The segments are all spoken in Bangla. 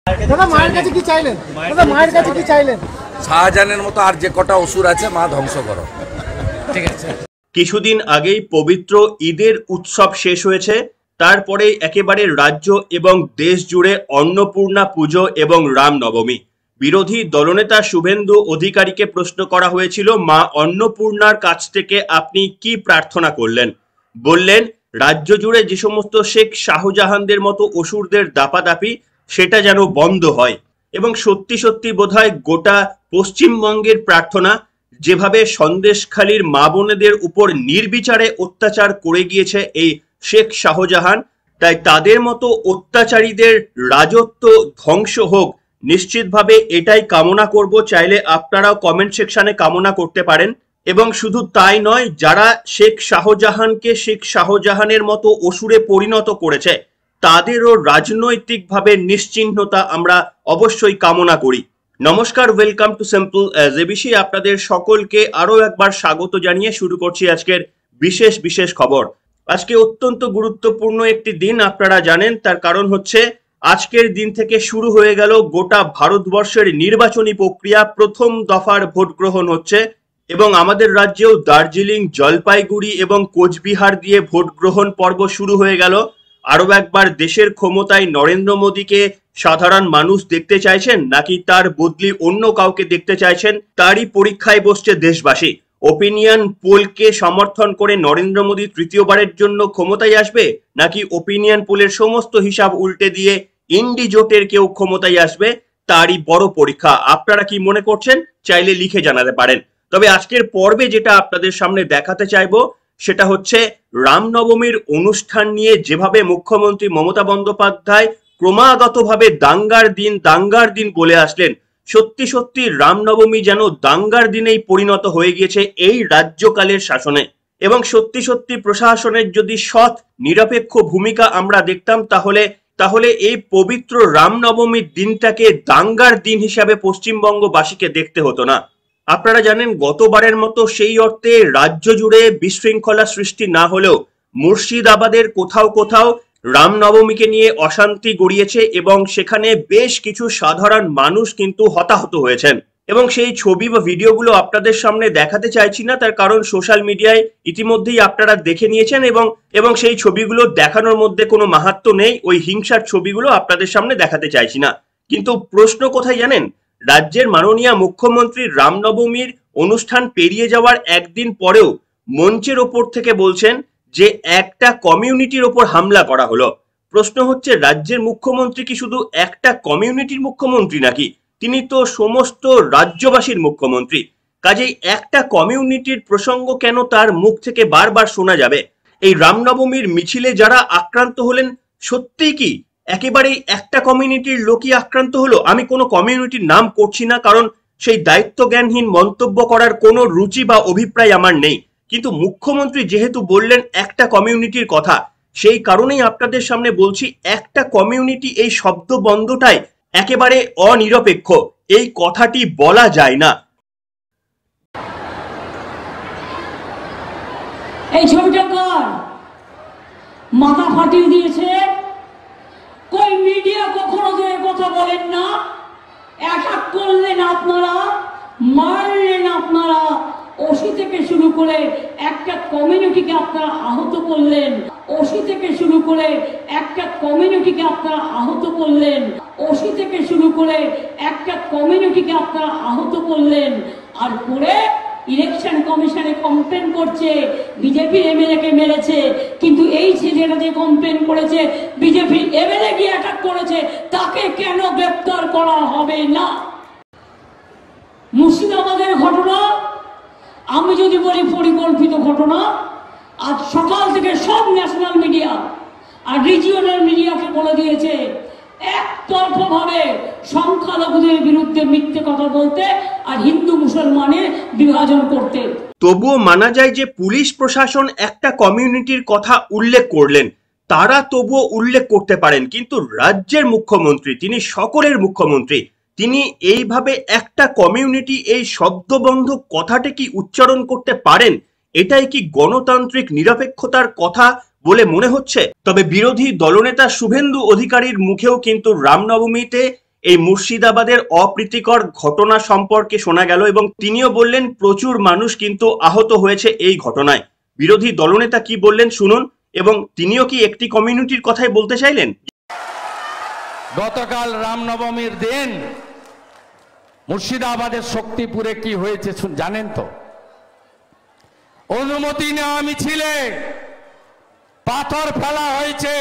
দাদা মায়ের কাছে কি চাইলেন? দাদা মায়ের কাছে কি চাইলেন? শাহজাহানের মতো আর যে কটা অসুর আছে মা ধ্বংস করো। ঠিক আছে। কিছুদিন আগেই পবিত্র ঈদের উৎসব শেষ হয়েছে, তারপরে একেবারে রাজ্য এবং দেশ জুড়ে অন্নপূর্ণা পুজো এবং রামনবমী। বিরোধী দলনেতা শুভেন্দু অধিকারীকে প্রশ্ন করা হয়েছিল, মা অন্নপূর্ণার কাছ থেকে আপনি কি প্রার্থনা করলেন? বললেন, রাজ্য জুড়ে যে সমস্ত শেখ শাহজাহানদের মতো অসুরদের দাপাদাপি সেটা যেন বন্ধ হয়। এবং সত্যি সত্যি বোধহয় গোটা পশ্চিমবঙ্গের প্রার্থনা, যেভাবে সন্দেশখালীর মা বোনেদের উপর নির্বিচারে অত্যাচার করে গিয়েছে এই শেখ শাহজাহান, তাই তাদের মতো অত্যাচারীদের রাজত্ব ধ্বংস হোক, নিশ্চিতভাবে এটাই কামনা করব। চাইলে আপনারাও কমেন্ট সেকশনে কামনা করতে পারেন। এবং শুধু তাই নয়, যারা শেখ শাহজাহানকে শেখ শাহজাহানের মতো অসুরে পরিণত করেছে তাদেরও রাজনৈতিকভাবে নিশ্চিহ্নতা আমরা অবশ্যই কামনা করি। নমস্কার, ওয়েলকাম টু সিম্পল জেবিসি। আপনাদের সকলকে আরো একবার স্বাগত জানিয়ে শুরু করছি আজকের বিশেষ খবর। আজকে অত্যন্ত গুরুত্বপূর্ণ একটি দিন, আপনারা জানেন। তার কারণ হচ্ছে আজকের দিন থেকে শুরু হয়ে গেল গোটা ভারতবর্ষের নির্বাচনী প্রক্রিয়া। প্রথম দফার ভোট গ্রহণ হচ্ছে এবং আমাদের রাজ্যেও দার্জিলিং, জলপাইগুড়ি এবং কোচবিহার দিয়ে ভোট গ্রহণ পর্ব শুরু হয়ে গেল। আরো একবার দেশের ক্ষমতায় নরেন্দ্র মোদীকে সাধারণ মানুষ দেখতে চাইছেন, নাকি তার বদলি অন্য কাউকে দেখতে চাইছেন, তারই পরীক্ষায় বসছে দেশবাসী। ওপিনিয়ন পোলকে সমর্থন করে নরেন্দ্র মোদী তৃতীয়বারের জন্য ক্ষমতায় আসবে, নাকি ওপিনিয়ন পোলের সমস্ত হিসাব উল্টে দিয়ে ইন্ডি জোটের কেউ ক্ষমতায় আসবে, তারই বড় পরীক্ষা। আপনারা কি মনে করছেন? চাইলে লিখে জানাতে পারেন। তবে আজকের পর্বে যেটা আপনাদের সামনে দেখাতে চাইবো সেটা হচ্ছে রামনবমীর অনুষ্ঠান নিয়ে যেভাবে মুখ্যমন্ত্রী মমতা বন্দ্যোপাধ্যায় ক্রমাগতভাবে দাঙ্গার দিন বলে আসলেন, সত্যি সত্যি রামনবমী যেন দাঙ্গার দিনেই পরিণত হয়ে গিয়েছে এই রাজ্যকালের শাসনে। এবং সত্যি সত্যি প্রশাসনের যদি সৎ নিরপেক্ষ ভূমিকা আমরা দেখতাম, তাহলে এই পবিত্র রামনবমীর দিনটাকে দাঙ্গার দিন হিসাবে পশ্চিমবঙ্গবাসীকে দেখতে হতো না। আপনারা জানেন, গতবারের মতো সেই অর্থে রাজ্য জুড়ে বিশৃঙ্খলা সৃষ্টি না হলেও মুর্শিদাবাদের কোথাও রামনবমীকে নিয়ে অশান্তি গড়িয়েছে এবং সেখানে বেশ কিছু সাধারণ মানুষ কিন্তু হতাহত হয়েছেন। এবং সেই ছবি বা ভিডিওগুলো আপনাদের সামনে দেখাতে চাইছি না, তার কারণ সোশ্যাল মিডিয়ায় ইতিমধ্যেই আপনারা দেখে নিয়েছেন এবং সেই ছবিগুলো দেখানোর মধ্যে কোনো মাহাত্ম্য নেই। ওই হিংসার ছবিগুলো আপনাদের সামনে দেখাতে চাইছি না। কিন্তু প্রশ্ন কোথায় জানেন? রাজ্যের মাননীয় মুখ্যমন্ত্রী রামনবমীর অনুষ্ঠান পেরিয়ে যাওয়ার একদিন পরেও মঞ্চের ওপর থেকে বলছেন যে একটা কমিউনিটির ওপর হামলা করা হলো। প্রশ্ন হচ্ছে, রাজ্যের মুখ্যমন্ত্রী কি শুধু একটা কমিউনিটির মুখ্যমন্ত্রী, নাকি তিনি তো সমস্ত রাজ্যবাসীর মুখ্যমন্ত্রী? কাজেই একটা কমিউনিটির প্রসঙ্গ কেন তার মুখ থেকে বারবার শোনা যাবে? এই রামনবমীর মিছিলে যারা আক্রান্ত হলেন, সত্যিই কি একেবারেই একটা কমিউনিটির লোকই আক্রান্ত হলো? আমি কোনো কমিউনিটির নাম করছি না, কারণ সেই দায়িত্ব জ্ঞানহীন মন্তব্য করার কোনো রুচি বা অভিপ্রায় আমার নেই। কিন্তু মুখ্যমন্ত্রী যেহেতু বললেন একটা কমিউনিটির কথা, সেই কারণেই আপনাদের সামনে বলছি, একটা কমিউনিটি এই শব্দ বন্ধটাই একেবারে অনিরপেক্ষ। এই কথাটি বলা যায় না। এই ছবিটা কার? মাথা ফাটিয়ে দিয়েছে। কই মিডিয়া কখনো ধরে কথা বলেন না? অ্যাটাক করলেন আপনারা, মারলেন আপনারা, ওসি থেকে শুরু করে একটা কমিউনিটিকে আপনারা আহত করলেন। ওসি থেকে শুরু করে একটা কমিউনিটিকে আপনারা আহত করলেন। ওসি থেকে শুরু করে একটা কমিউনিটিকে আপনারা আহত করলেন। আর পরে ইলেকশন কমিশনে কমপ্লেন করছে বিজেপির এমএলএ কে মেরেছে, কিন্তু এই ছেলেটা যে কমপ্লেন করেছে বিজেপির এমএলএ গিয়ে অ্যাটাক করেছে, তাকে কেন গ্রেফতার করা হবে না? মুর্শিদাবাদের ঘটনা আমি যদি বলি পরিকল্পিত ঘটনা, আজ সকাল থেকে সব ন্যাশনাল মিডিয়া আর রিজিওনাল মিডিয়াকে বলে দিয়েছে একতরফা ভাবে সংখ্যালঘুদের বিরুদ্ধে মিথ্যে কথা বলতে আর হিন্দু মুসলমানের বিভাজন করতে। তবুও মানা যায় যে পুলিশ প্রশাসন একটা কমিউনিটির কথা উল্লেখ করলেন, তারা তবুও উল্লেখ করতে পারেন, কিন্তু রাজ্যের মুখ্যমন্ত্রী, তিনি সকলের মুখ্যমন্ত্রী, তিনি এইভাবে একটা কমিউনিটি এই শব্দবন্ধ কথাটা কি উচ্চারণ করতে পারেন? এটাই কি গণতান্ত্রিক নিরপেক্ষতার কথা বলে মনে হচ্ছে? তবে বিরোধী দলনেতা শুভেন্দু অধিকারীর মুখেও কিন্তু রামনবমীতে এই মুর্শিদাবাদের অপ্রীতিকর ঘটনা সম্পর্কে শোনা গেল এবং তিনিও বললেন প্রচুর মানুষ কিন্তু আহত হয়েছে এই ঘটনায়। বিরোধী দলনেতা কি বললেন শুনুন, এবং তিনিও কি একটি কমিউনিটির কথাই বলতে চাইলেন। গতকাল রামনবমীর দিন মুর্শিদাবাদের শক্তিপুরে কি হয়েছে জানেন তো? অনুমতি নেওয়া মিছিলে পাথর ফেলা হয়েছে,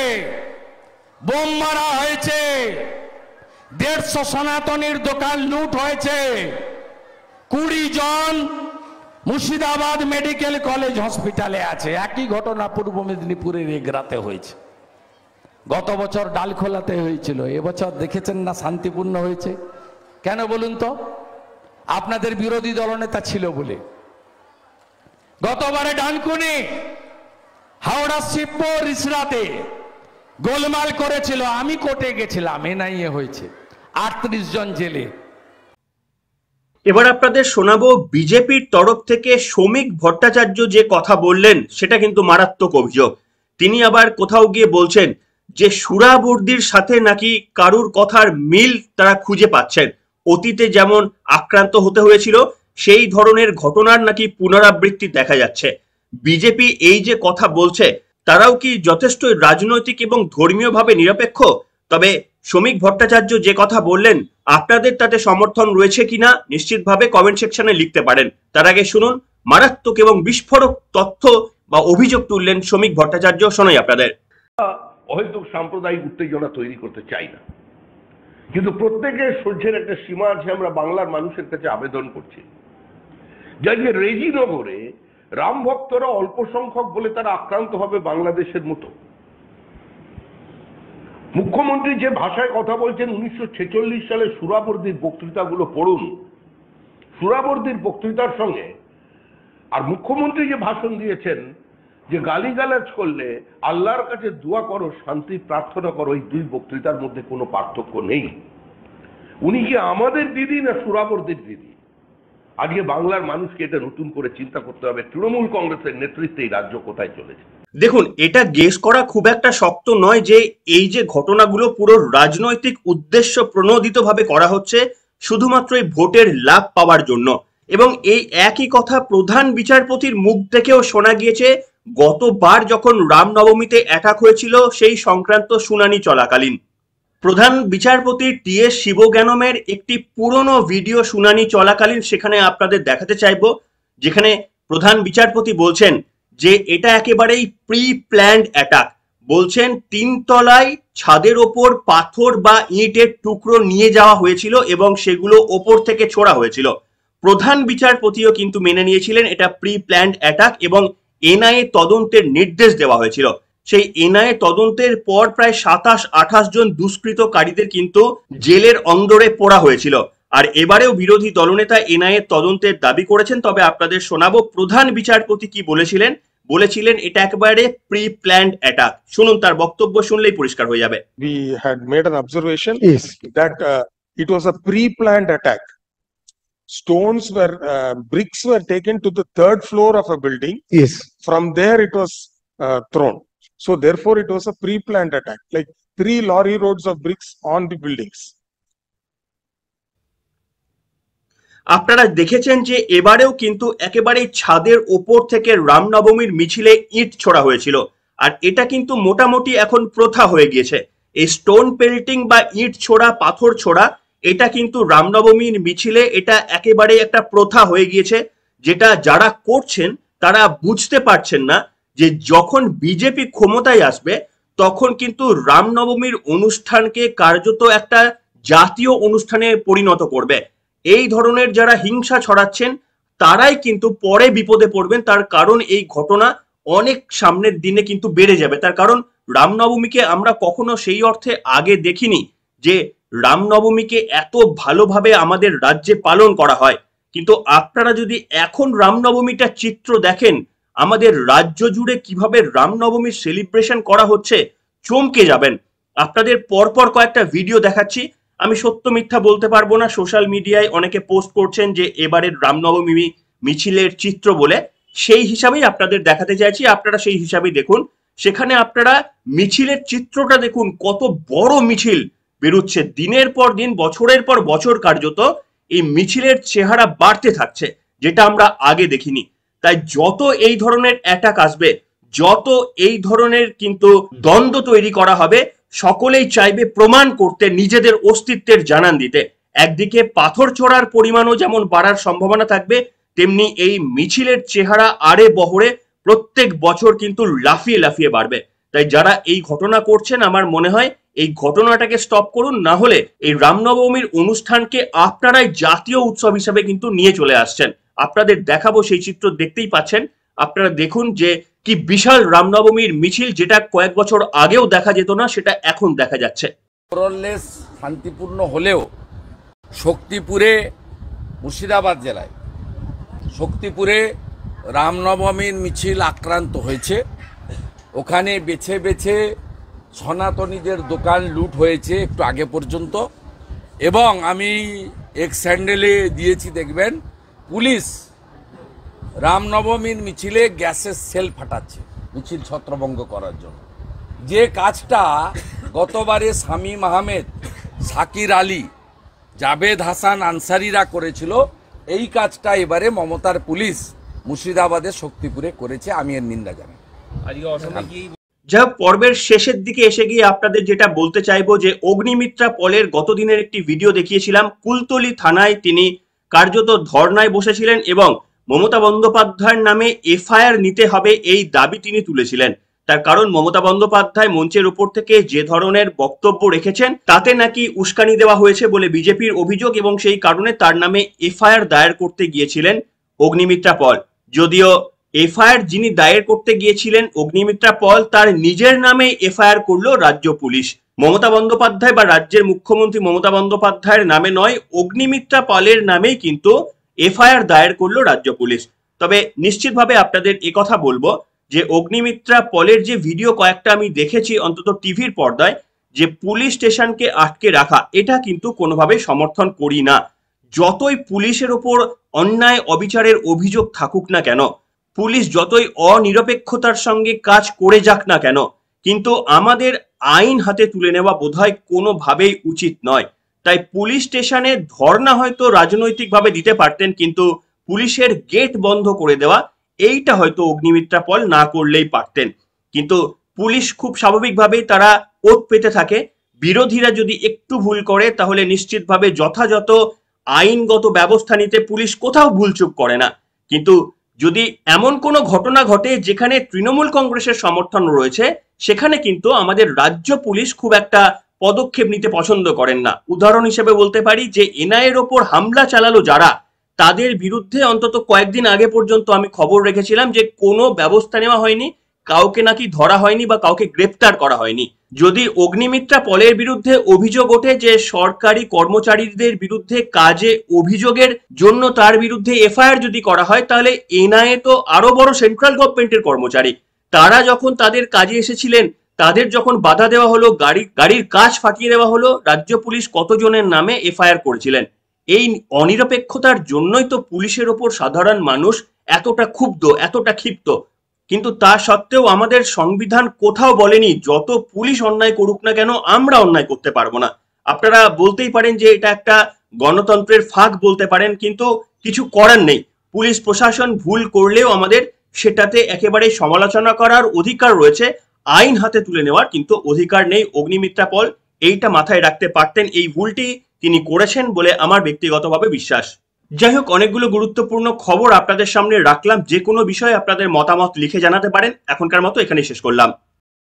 বোম মারা হয়েছে, 150 সনাতনীর দোকান লুট হয়েছে, 20 জন মুর্শিদাবাদ মেডিকেল কলেজ হসপিটালে আছে। একই ঘটনা পূর্ব মেদিনীপুরের এগরাতে হয়েছে। গত বছর ডালখোলাতে হয়েছিল, এবছর দেখেছেন না শান্তিপূর্ণ হয়েছে। কেন বলুন তো? আপনাদের বিরোধী দলনেতা ছিল বলে। গতবারে ডানকুনি, হাওড়া শিবপুর, রিসরাতে গোলমাল করেছিল, আমি কোর্টে গেছিলাম, এনআইএ হয়েছে, 38 জন জেলে। এবার আপনাদের শোনাবো বিজেপির তরফ থেকে শ্রমিক ভট্টাচার্য যে কথা বললেন, সেটা কিন্তু মারাত্মক অভিযোগ। তিনি আবার কোথাও গিয়ে বলছেন যে সুরাবর্দির সাথে নাকি কারুর কথার মিল তারা খুঁজে পাচ্ছেন। অতীতে যেমন আক্রান্ত হতে হয়েছিল সেই ধরনের ঘটনার নাকি পুনরাবৃত্তি দেখা যাচ্ছে। বিজেপি এই যে কথা বলছে, তারাও কি যথেষ্ট রাজনৈতিক এবং ধর্মীয়ভাবে নিরপেক্ষ? তবে শ্রমিক ভট্টাচার্য যে কথা বললেন, আপনাদের তাতে সমর্থন রয়েছে কিনা নিশ্চিতভাবে কমেন্ট সেকশনে লিখতে পারেন। তার আগে শুনুন মারাত্মক এবং বিস্ফোরক তথ্য বা অভিযোগ তুললেন শ্রমিক ভট্টাচার্য। শোনাই আপনাদের। অহেতুক সাম্প্রদায়িক উত্তেজনা তৈরি করতে চাই না, কিন্তু প্রত্যেকের সহ্যের একটা সীমা আছে। আমরা বাংলার মানুষের কাছে আবেদন করছি যে রেজিনগরে রাম ভক্তরা অল্প সংখ্যক বলে তারা আক্রান্ত হবে বাংলাদেশের মতো। মুখ্যমন্ত্রী যে ভাষায় কথা বলছেন, 1946 সালে সুরাবর্দির বক্তৃতাগুলো পড়ুন। সুরাবর্দির বক্তৃতার সঙ্গে আর মুখ্যমন্ত্রী যে ভাষণ দিয়েছেন যে গালিগালাজ করলে আল্লাহর কাছে দোয়া করো, শান্তি প্রার্থনা করো, এই দুই বক্তৃতার মধ্যে কোনো পার্থক্য নেই। উনি কি আমাদের দিদি না সুরাবর্দির দিদি? আজকে বাংলার মানুষকে এটা নতুন করে চিন্তা করতে হবে। তৃণমূল কংগ্রেসের নেতৃত্বে এই রাজ্য কোথায় চলেছে? দেখুন, এটা গেস করা খুব একটা শক্ত নয় যে এই যে ঘটনাগুলো পুরো রাজনৈতিক উদ্দেশ্য প্রণোদিতভাবে করা হচ্ছে শুধুমাত্র এই ভোটের লাভ পাওয়ার জন্য। এবং এই একই কথা প্রধান বিচারপতির মুখ থেকেও শোনা গিয়েছে গতবার যখন রামনবমীতে অ্যাটাক হয়েছিল সেই সংক্রান্ত শুনানি চলাকালীন। প্রধান বিচারপতি টি.এস. শিবজ্ঞানমের একটি পুরনো ভিডিও শুনানি চলাকালীন সেখানে আপনাদের দেখাতে চাইবো, যেখানে প্রধান বিচারপতি বলছেন যে এটা একেবারেই প্রি প্ল্যান্ড অ্যাটাক। বলছেন 3 তলায় ছাদের ওপর পাথর বা ইটের টুকরো নিয়ে যাওয়া হয়েছিল এবং সেগুলো ওপর থেকে ছোড়া হয়েছিল। প্রধান বিচারপতিও কিন্তু মেনে নিয়েছিলেন এটা প্রি প্ল্যান্ড অ্যাটাক এবং এনআইএ তদন্তের নির্দেশ দেওয়া হয়েছিল। সেই এনআইএ তদন্তের পর প্রায় 27-28 জন দুষ্কৃতকারীদের কিন্তু জেলের অন্দরে পোড়া হয়েছিল। আর এবারেও বিরোধী দলনেতা এনআইএ তদন্তের দাবি করেছেন। তবে আপনাদের শোনাবো প্রধান বিচারপতি কি বলেছিলেন এটা একেবারে প্রি প্ল্যান্ড অ্যাটাক। শুনুন, তার বক্তব্য শুনলেই পরিষ্কার হয়ে যাবে। We had made an observation Yes. that it was a pre-planned attack. Stones were, bricks were taken to the 3rd floor of a building. Yes. From there it was thrown. So therefore it was a pre-planned attack, like 3 lorry loads of bricks on the buildings. আপনারা দেখেছেন যে এবারেও কিন্তু একেবারে ছাদের ওপর থেকে রামনবমীর মিছিলে ইট ছোড়া হয়েছিল। আর এটা কিন্তু মোটামুটি এখন প্রথা হয়ে গিয়েছে। এই স্টোন পেল্টিং বা ইট ছোড়া, পাথর ছোড়া, এটা কিন্তু রামনবমীর মিছিলে এটা একেবারে একটা প্রথা হয়ে গিয়েছে, যেটা যারা করছেন তারা বুঝতে পারছেন না যে যখন বিজেপি ক্ষমতায় আসবে তখন কিন্তু রামনবমীর অনুষ্ঠানকে কার্যত একটা জাতীয় অনুষ্ঠানে পরিণত করবে। এই ধরনের যারা হিংসা ছড়াচ্ছেন তারাই কিন্তু পরে বিপদে পড়বেন। তার কারণ এই ঘটনা অনেক সামনের দিনে কিন্তু বেড়ে যাবে। তার কারণ রামনবমীকে আমরা কখনো সেই অর্থে আগে দেখিনি যে রামনবমীকে এত ভালোভাবে আমাদের রাজ্যে পালন করা হয়। কিন্তু আপনারা যদি এখন রামনবমীটা চিত্র দেখেন, আমাদের রাজ্য জুড়ে কিভাবে রামনবমীর সেলিব্রেশন করা হচ্ছে, চমকে যাবেন। আপনাদের পরপর কয়েকটা ভিডিও দেখাচ্ছি। আমি সত্য মিথ্যা বলতে পারবো না, সোশ্যাল মিডিয়ায় অনেকে পোস্ট করছেন যে এবারের রামনবমী মিছিলের চিত্র বলে, সেই হিসাবেই আপনাদের দেখাতে চাইছি। আপনারা সেই হিসাবেই দেখুন। সেখানে আপনারা মিছিলের চিত্রটা দেখুন, কত বড় মিছিল, বেরোচ্ছে, দিনের পর দিন বছরের পর বছর কার্যত এই মিছিলের চেহারা বাড়তে থাকছে, যেটা আমরা আগে দেখিনি। তাই যত এই ধরনের অ্যাটাক আসবে, যত এই ধরনের কিন্তু দ্বন্দ্ব তৈরি করা হবে, সকলেই চাইবে প্রমাণ করতে, নিজেদের অস্তিত্বের জানান দিতে। একদিকে পাথর ছোড়ার পরিমাণও যেমন বাড়ার সম্ভাবনা থাকবে, তেমনি এই মিছিলের চেহারা আড়ে বহরে প্রত্যেক বছর কিন্তু লাফিয়ে লাফিয়ে বাড়বে। তাই যারা এই ঘটনা করছেন, আমার মনে হয় এই ঘটনাটাকে স্টপ করুন, না হলে এই রামনবমীর অনুষ্ঠানকে আপনারাই জাতীয় উৎসব হিসাবে কিন্তু নিয়ে চলে আসছেন। আপনাদের দেখাবো সেই চিত্র, দেখতেই পাচ্ছেন। আপনারা দেখুন যে কি বিশাল রামনবমীর মিছিল, যেটা কয়েক বছর আগেও দেখা যেত না, সেটা এখন দেখা যাচ্ছে। মোরলেস শান্তিপূর্ণ হলেও শক্তিপুরে, মুর্শিদাবাদ জেলায় শক্তিপুরে রামনবমীর মিছিল আক্রান্ত হয়েছে। ওখানে বেছে বেছে সনাতনীদের দোকান লুট হয়েছে একটু আগে পর্যন্ত, এবং আমি এক্স হ্যান্ডেলে দিয়েছি, দেখবেন পুলিশ রামনবমীর মিছিলে গ্যাসের সেল ফাটাচ্ছে মিছিল ছত্রভঙ্গ করার জন্য। যে কাজটা গতবারে শামীম আহমেদ, শাকির আলী, জাভেদ হাসান আনসারিরা করেছিল, এই কাজটা এবারে মমতার পুলিশ মুর্শিদাবাদের শক্তিপুরে করেছে। আমি এর নিন্দা জানাই। যাই হোক, পর্বের শেষের দিকে এসে গিয়ে আপনাদের যেটা বলতে চাইবো যে অগ্নিমিত্রা পলের গতদিনের একটি ভিডিও দেখিয়েছিলাম। কুলতলি থানায় তিনি কার্যত ধর্নায় বসেছিলেন এবং মমতা বন্দ্যোপাধ্যায়ের নামে এফআইআর নিতে হবে এই দাবি তিনি তুলেছিলেন। তার কারণ মমতা বন্দ্যোপাধ্যায় মঞ্চের উপর থেকে যে ধরনের বক্তব্য রেখেছেন, তাতে নাকি উস্কানি দেওয়া হয়েছে বলে বিজেপির অভিযোগ, এবং সেই কারণে তার নামে এফআইআর দায়ের করতে গিয়েছিলেন অগ্নিমিত্রা পল। যদিও এফআইআর যিনি দায়ের করতে গিয়েছিলেন অগ্নিমিত্রা পল, তার নিজের নামে এফআইআর করলো রাজ্য পুলিশ। মমতা বন্দ্যোপাধ্যায় বা রাজ্যের মুখ্যমন্ত্রী মমতা বন্দ্যোপাধ্যায়ের নামে নয়, অগ্নিমিত্রা পলের নামেই কিন্তু এফআইআর দায়ের করলো রাজ্য পুলিশ। তবে নিশ্চিতভাবে আপনাদের একথা বলবো যে অগ্নিমিত্রা পলের যে ভিডিও কয়েকটা আমি দেখেছি অন্তত টিভির পর্দায়, যে পুলিশ স্টেশনকে আটকে রাখা, এটা কিন্তু কোনোভাবে সমর্থন করি না। যতই পুলিশের ওপর অন্যায় অবিচারের অভিযোগ থাকুক না কেন, পুলিশ যতই অনিরপেক্ষতার সঙ্গে কাজ করে যাক না কেন, কিন্তু আমাদের আইন হাতে তুলে নেওয়া বোধহয় কোনোভাবেই উচিত নয়। তাই পুলিশ স্টেশনে ধর্ণা হয়তো রাজনৈতিকভাবে দিতে পারতেন, কিন্তু পুলিশের গেট বন্ধ করে দেওয়া, এইটা হয়তো অগ্নিমিত্রা পল না করলেই পারতেন। কিন্তু পুলিশ খুব স্বাভাবিকভাবেই তারা ওত পেতে থাকে। বিরোধীরা যদি একটু ভুল করে, তাহলে নিশ্চিতভাবে যথাযথ আইনগত ব্যবস্থা নিতে পুলিশ কোথাও ভুলচুক করে না। কিন্তু যদি এমন কোনো ঘটনা ঘটে যেখানে তৃণমূল কংগ্রেসের সমর্থন রয়েছে, সেখানে কিন্তু আমাদের রাজ্য পুলিশ খুব একটা পদক্ষেপ নিতে পছন্দ করেন না। উদাহরণ হিসেবে বলতে পারি যে এনআইএর ওপর হামলা চালালো যারা, তাদের বিরুদ্ধে অন্তত কয়েকদিন আগে পর্যন্ত আমি খবর রেখেছিলাম যে কোনো ব্যবস্থা নেওয়া হয়নি, কাউকে নাকি ধরা হয়নি বা কাউকে গ্রেপ্তার করা হয়নি। যদি অগ্নিমিত্রা পলের বিরুদ্ধে অভিযোগ ওঠে যে সরকারি কর্মচারীদের বিরুদ্ধে কাজে অভিযোগের জন্য তার বিরুদ্ধে এফআইআর যদি করা হয়, তাহলে এনআইএ তো আরো বড় সেন্ট্রাল গভর্নমেন্টের কর্মচারী। তারা যখন তাদের কাজে এসেছিলেন, তাদের যখন বাধা দেওয়া হলো, গাড়ির কাজ ফাটিয়ে দেওয়া হলো, রাজ্য পুলিশ কতজনের নামে এফআইআর করেছিলেন। এই অনিরপেক্ষতার জন্যই তো পুলিশের ওপর সাধারণ মানুষ এতটা ক্ষুব্ধ, এতটা ক্ষিপ্ত। কিন্তু তা সত্ত্বেও আমাদের সংবিধান কোথাও বলেনি যত পুলিশ অন্যায় করুক না কেন আমরা অন্যায় করতে পারবো না। আপনারা বলতেই পারেন যে এটা একটা গণতন্ত্রের ফাঁক বলতে পারেন, কিন্তু কিছু করার নেই। পুলিশ প্রশাসন ভুল করলেও আমাদের সেটাতে একেবারে সমালোচনা করার অধিকার রয়েছে, আইন হাতে তুলে নেওয়ার কিন্তু অধিকার নেই। অগ্নিমিত্রা পল এইটা মাথায় রাখতে পারতেন। এই ভুলটি তিনি করেছেন বলে আমার ব্যক্তিগতভাবে বিশ্বাস। যাই হোক, অনেকগুলো গুরুত্বপূর্ণ খবর আপনাদের সামনে রাখলাম। যে কোনো বিষয়ে আপনাদের মতামত লিখে জানাতে পারেন। এখনকার মতো এখানেই শেষ করলাম।